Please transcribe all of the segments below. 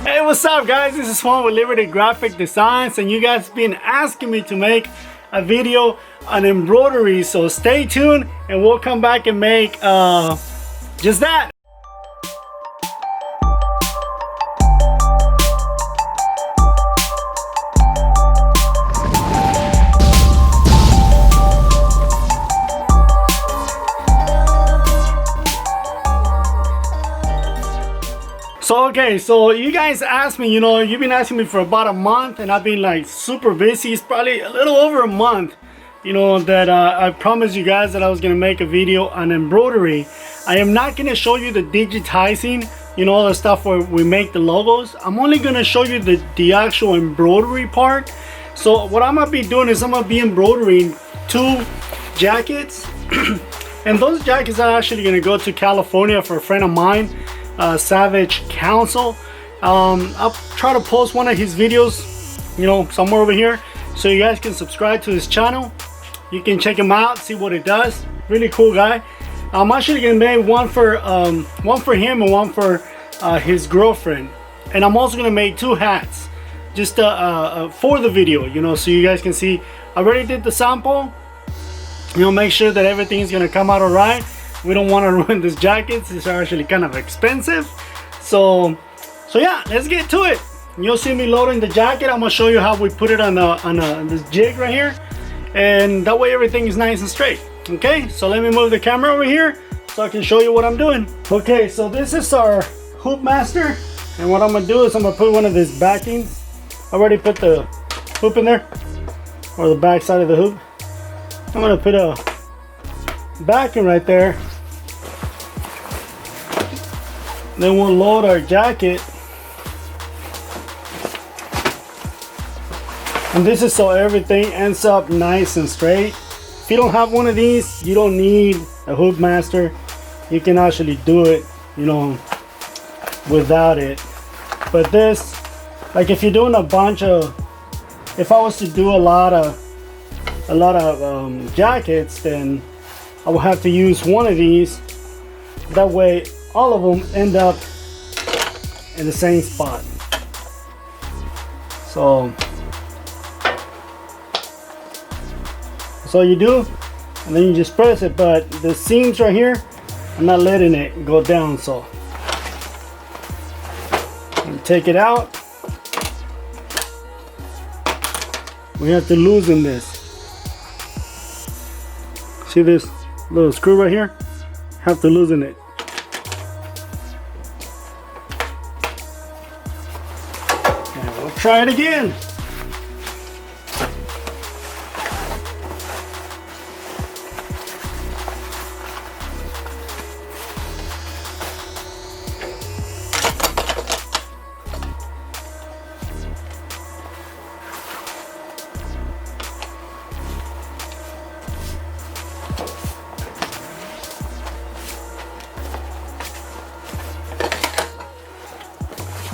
Hey, what's up guys? This is Juan with Liberty Graphic Designs, and you guys been asking me to make a video on embroidery, so stay tuned and we'll come back and make just that. So okay, so you guys asked me, you've been asking me for about a month, and I've been like super busy. It's probably a little over a month, that I promised you guys that I was gonna make a video on embroidery. I am not gonna show you the digitizing, all the stuff where we make the logos. I'm only gonna show you the actual embroidery part. So what I'm gonna be doing is I'm gonna be embroidering 2 jackets and those jackets are actually gonna go to California for a friend of mine, Savage Council. I'll try to post one of his videos, somewhere over here, so you guys can subscribe to his channel. You can check him out, see what it does. Really cool guy. I'm actually gonna make one for him and one for his girlfriend, and I'm also gonna make 2 hats just for the video, so you guys can see. I already did the sample. Make sure that everything's gonna come out all right. We don't want to ruin these jackets. These are actually kind of expensive. So yeah, let's get to it. You'll see me loading the jacket. I'm gonna show you how we put it on this jig right here, and that way everything is nice and straight. Okay, so let me move the camera over here so I can show you what I'm doing. Okay, so this is our hoop master, and what I'm gonna do is I'm gonna put one of these backings. I already put the hoop in there, or the back side of the hoop. I'm gonna put a backing right there. Then we'll load our jacket, and this is so everything ends up nice and straight. If you don't have one of these, you don't need a hoop master. You can actually do it, without it. But this, like if you're doing a bunch of, if I was to do a lot of jackets, then I will have to use one of these. That way all of them end up in the same spot. So that's all you do, and then you just press it. But the seams right here, I'm not letting it go down, so you take it out. We have to loosen this. See this little screw right here? Have to loosen it. And we'll try it again.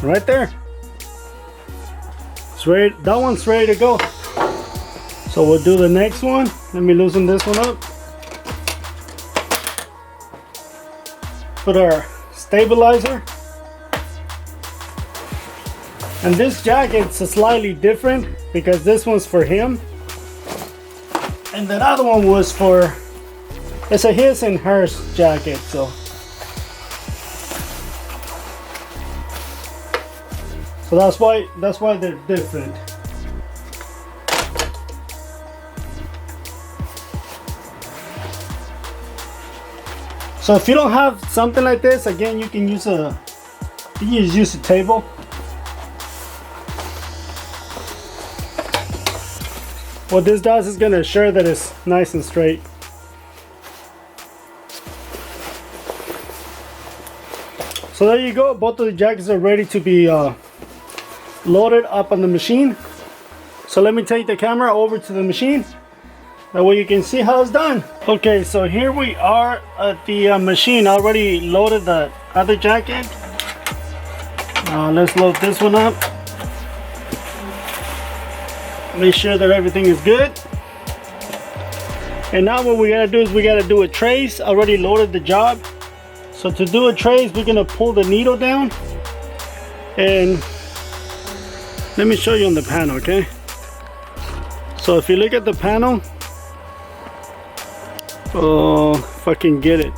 Right there, it's ready. That one's ready to go. So we'll do the next one. Let me loosen this one up. Put our stabilizer. And this jacket's slightly different because this one's for him, and that other one was for, it's a his and hers jacket. So that's why they're different. So if you don't have something like this, again, you can use a table. What this does is gonna ensure that it's nice and straight. So there you go. Both of the jackets are ready to be loaded up on the machine. So let me take the camera over to the machine. That way you can see how it's done. Okay, so here we are at the machine. I already loaded the other jacket. Let's load this one up. Make sure that everything is good. And now what we gotta do is we gotta do a trace. I already loaded the job. So to do a trace, we're gonna pull the needle down, and Let me show you on the panel, okay? So if you look at the panel, oh, fucking get it.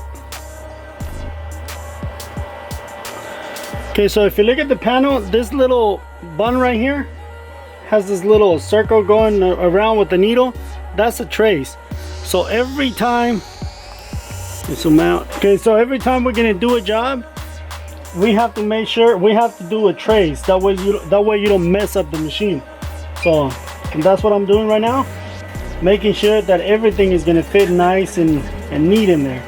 Okay, so if you look at the panel, this little button right here has this little circle going around with the needle. That's a trace. So every time, zoom out. Okay, so every time we're gonna do a job, we have to make sure we have to do a trace. That way you don't mess up the machine. So that's what I'm doing right now, making sure that everything is gonna fit nice and neat in there.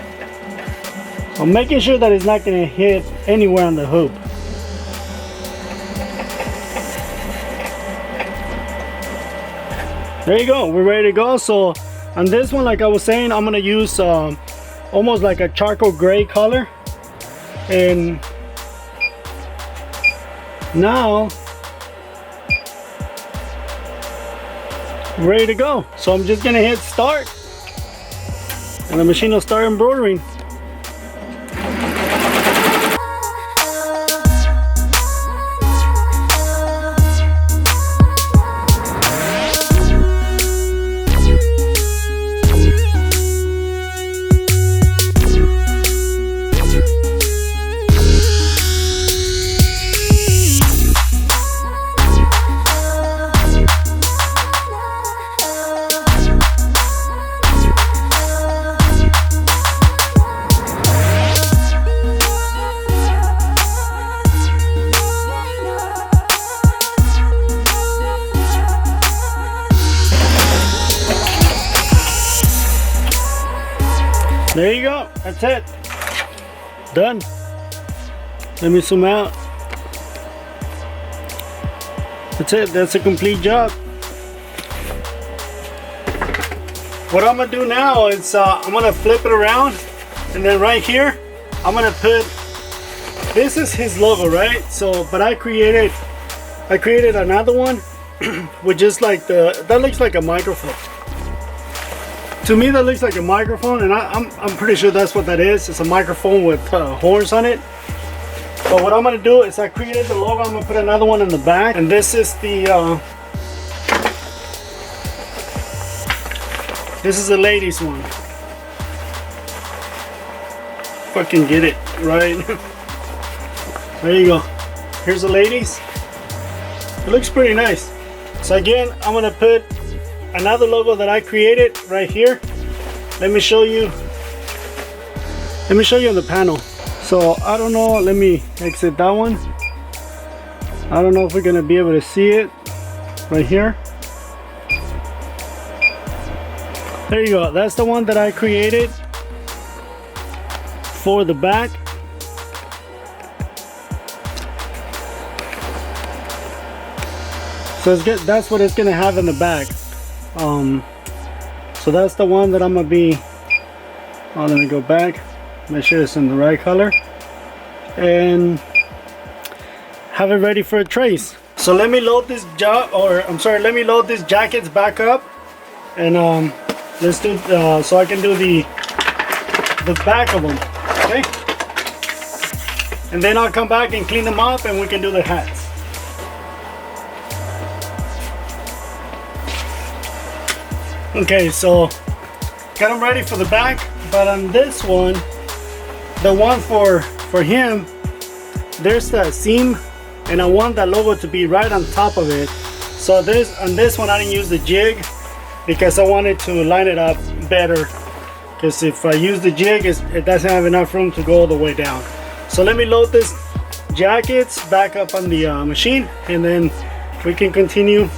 So making sure that it's not gonna hit anywhere on the hoop. There you go, we're ready to go. So on this one, like I was saying, I'm gonna use almost like a charcoal gray color. And now ready to go. So I'm just gonna hit start and the machine will start embroidering. There you go, that's it. Done. Let me zoom out. That's it, that's a complete job. What I'm gonna do now is I'm gonna flip it around, and then right here, I'm gonna put, this is his logo, right? So, but I created another one with just like that looks like a microphone. To me, that looks like a microphone, and I'm pretty sure that's what that is. It's a microphone with horns on it. But what I'm gonna do is I created the logo. I'm gonna put another one in the back, and this is the this is the ladies one. Fucking get it right. There you go. Here's the ladies. It looks pretty nice. So again, I'm gonna put another logo that I created right here. Let me show you on the panel. So I don't know, let me exit that one. I don't know if we're gonna be able to see it right here. There you go, that's the one that I created for the back. So that's what it's gonna have in the back. So that's the one that I'm gonna be, let me go back, make sure it's in the right color, and have it ready for a trace. So let me load this let me load these jackets back up, and let's do so I can do the back of them, okay? And then I'll come back and clean them up, and we can do the hats. Okay, so got them ready for the back, but on this one, the one for him, there's the seam, and I want that logo to be right on top of it. So on this one I didn't use the jig because I wanted to line it up better, because if I use the jig, it doesn't have enough room to go all the way down. So let me load this jackets back up on the machine, and then we can continue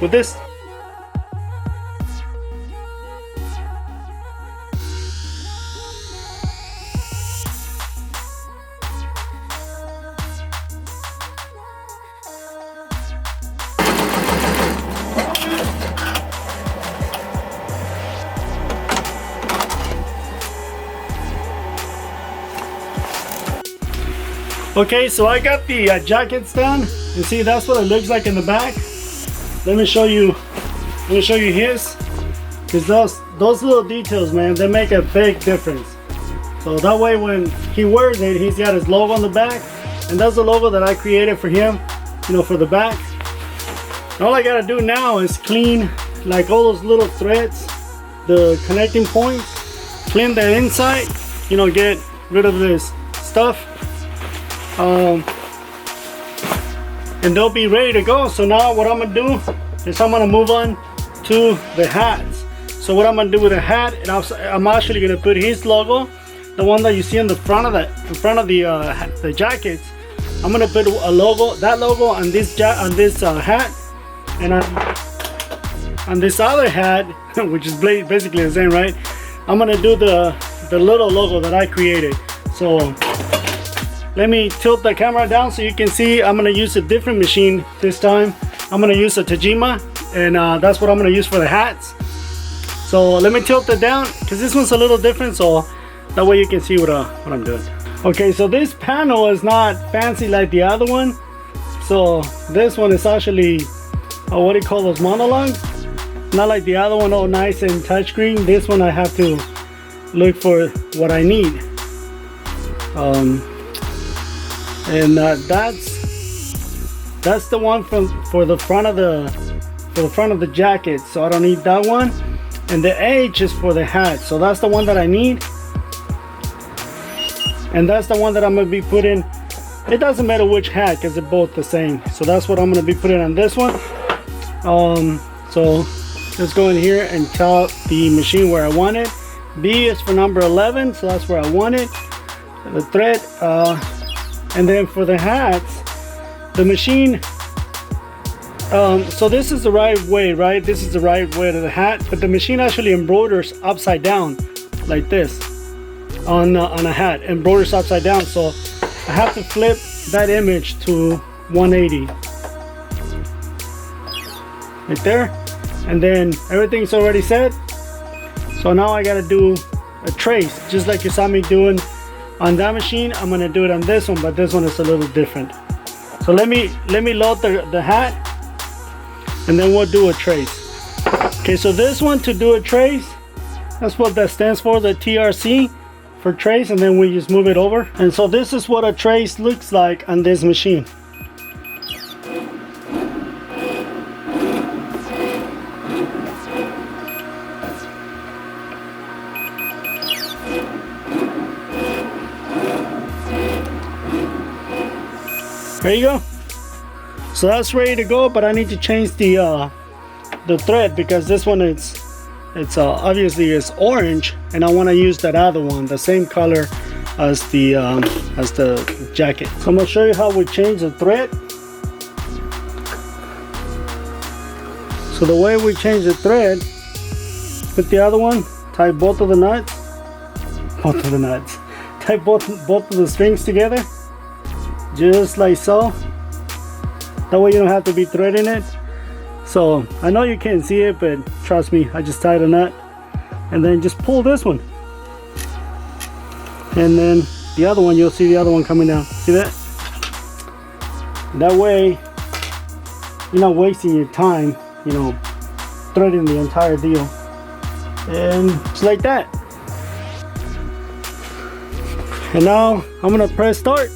with this. Okay, so I got the jackets done. You see, that's what it looks like in the back. Let me show you his, because those little details, man, they make a big difference. So that way when he wears it, he's got his logo on the back, and that's the logo that I created for him, you know, for the back. All I gotta do now is clean like all those little threads, the connecting points, clean the inside, you know, get rid of this stuff, and they'll be ready to go. So now what I'm gonna do is I'm gonna move on to the hats. So what I'm gonna do with the hat, and I'm actually gonna put his logo, the one that you see on the front of the jackets. I'm gonna put a logo, that logo on this hat, and on this other hat, which is basically the same, right? I'm gonna do the little logo that I created. So let me tilt the camera down so you can see. I'm gonna use a different machine this time. I'm gonna use a Tajima, and that's what I'm gonna use for the hats. So let me tilt it down because this one's a little different, so that way you can see what I'm doing. Okay, so this panel is not fancy like the other one. So this one is actually, what do you call those, monologues? Not like the other one, all nice and touchscreen. This one I have to look for what I need. And that's the one for the front of the jacket. So I don't need that one. And the H is for the hat. So that's the one that I need. And that's the one that I'm gonna be putting. It doesn't matter which hat because they're both the same. So that's what I'm gonna be putting on this one. So let's go in here and tell the machine where I want it. B is for number 11, so that's where I want it. The thread, and then for the hats, the machine. So this is the right way, right? This is the right way to the hat, but the machine actually embroiders upside down, like this, on a hat. Embroiders upside down, so I have to flip that image to 180, right there, and then everything's already set. So now I gotta do a trace, just like you saw me doing on that machine. I'm gonna do it on this one, but this one is a little different. So let me load the hat, and then we'll do a trace. Okay, so this one, to do a trace, that's what that stands for, the TRC for trace, and then we just move it over. And so this is what a trace looks like on this machine. There you go. So that's ready to go, but I need to change the thread because this one it's obviously is orange, and I want to use that other one, the same color as the jacket. So I'm gonna show you how we change the thread. So the way we change the thread, put the other one, tie both of the nuts, tie both of the strings together, just like so. That way you don't have to be threading it. So I know you can't see it, but trust me, I just tied a nut, and then just pull this one, and then the other one, you'll see the other one coming down. See that? That way you're not wasting your time, you know, threading the entire deal. And just like that. And now I'm gonna press start.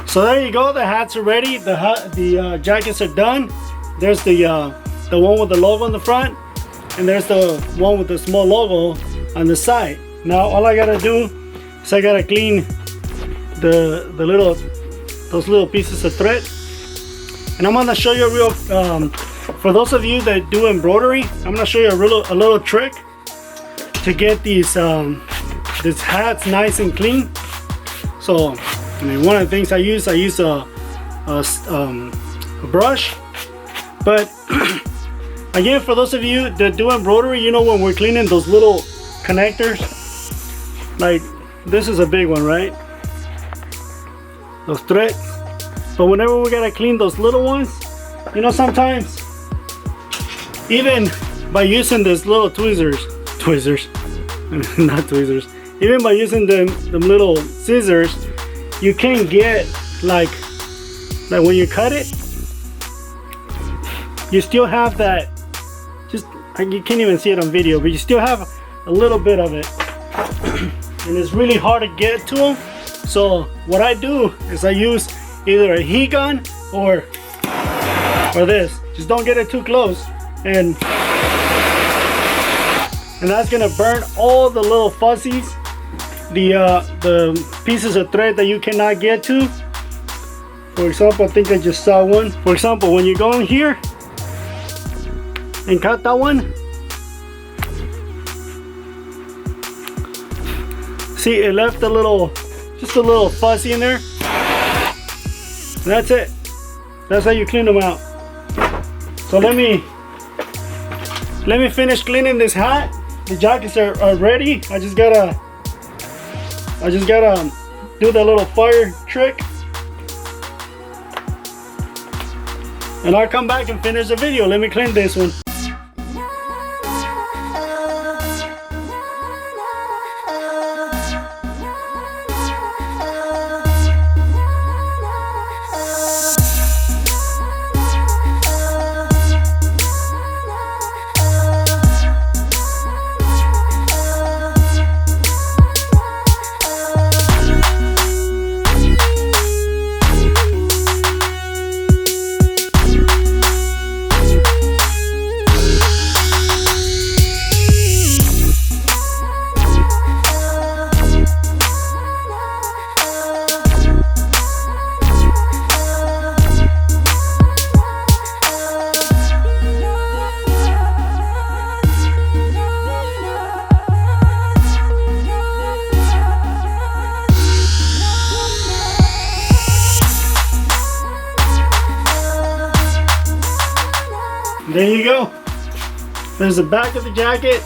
So there you go, the hats are ready, the jackets are done. There's the one with the logo on the front, and there's the one with the small logo on the side. Now all I gotta do is I gotta clean those little pieces of thread, and I'm gonna show you a real, for those of you that do embroidery, I'm gonna show you a little trick to get these hats nice and clean. So I mean, one of the things I use a brush, but again, for those of you that do embroidery, you know, when we're cleaning those little connectors, like this is a big one, right? Those threads, But whenever we gotta clean those little ones, you know, sometimes even by using this little tweezers, not tweezers, even by using them little scissors, you can get like when you cut it, you still have that, just you can't even see it on video, but you still have a little bit of it. And it's really hard to get to them. So what I do is I use either a heat gun or this. Just don't get it too close, and that's gonna burn all the little fuzzies, the pieces of thread that you cannot get to. For example, I think I just saw one. For example, when you go in here and cut that one, see, it left just a little fuzzy in there. And that's it. That's how you clean them out. So let me finish cleaning this hat. The jackets are ready. I just gotta do the little fire trick, and I'll come back and finish the video. Let me clean this one. There you go. There's the back of the jacket,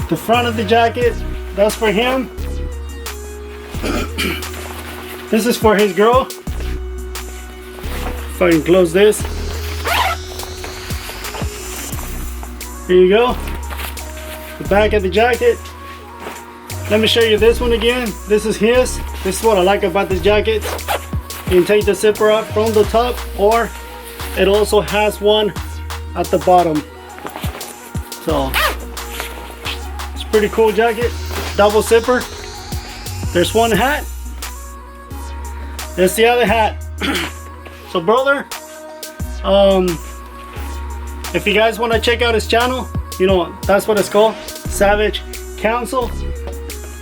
the front of the jacket. That's for him. This is for his girl. If I can close this. Here you go. The back of the jacket. Let me show you this one again. This is his. This is what I like about this jacket. You can take the zipper up from the top, or it also has one at the bottom. So it's a pretty cool jacket. Double zipper. There's one hat. There's the other hat. So brother, if you guys want to check out his channel, you know, that's what it's called, Savage Council.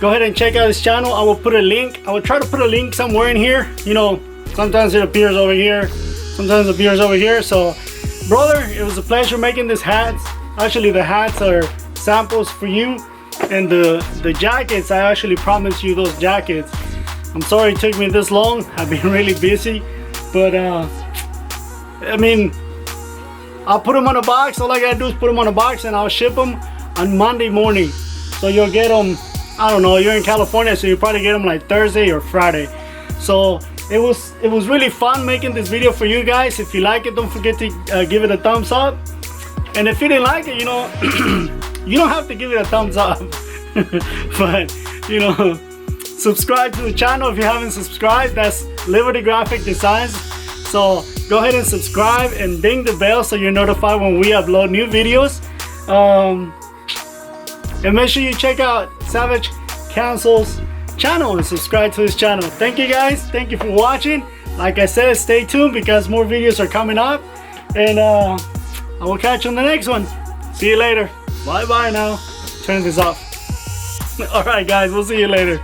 Go ahead and check out his channel. I will put a link. I will try to put a link somewhere in here. You know, sometimes it appears over here, sometimes it appears over here. So brother, it was a pleasure making these hats. Actually, the hats are samples for you, and the jackets, I actually promised you those jackets. I'm sorry it took me this long. I've been really busy, but I mean, I'll put them on a box. All I gotta do is put them on a box, and I'll ship them on Monday morning. So you'll get them, I don't know, you're in California, so you'll probably get them like Thursday or Friday. So it was really fun making this video for you guys. If you like it, don't forget to give it a thumbs up. And if you didn't like it, you know, you don't have to give it a thumbs up. But, you know, subscribe to the channel if you haven't subscribed. That's Liberty Graphic Designs. So go ahead and subscribe and ding the bell so you're notified when we upload new videos. And make sure you check out Savage Council's channel and subscribe to his channel. Thank you guys. Thank you for watching. Like I said, stay tuned because more videos are coming up. And I will catch you on the next one. See you later. Bye bye now. Turn this off. Alright guys, we'll see you later.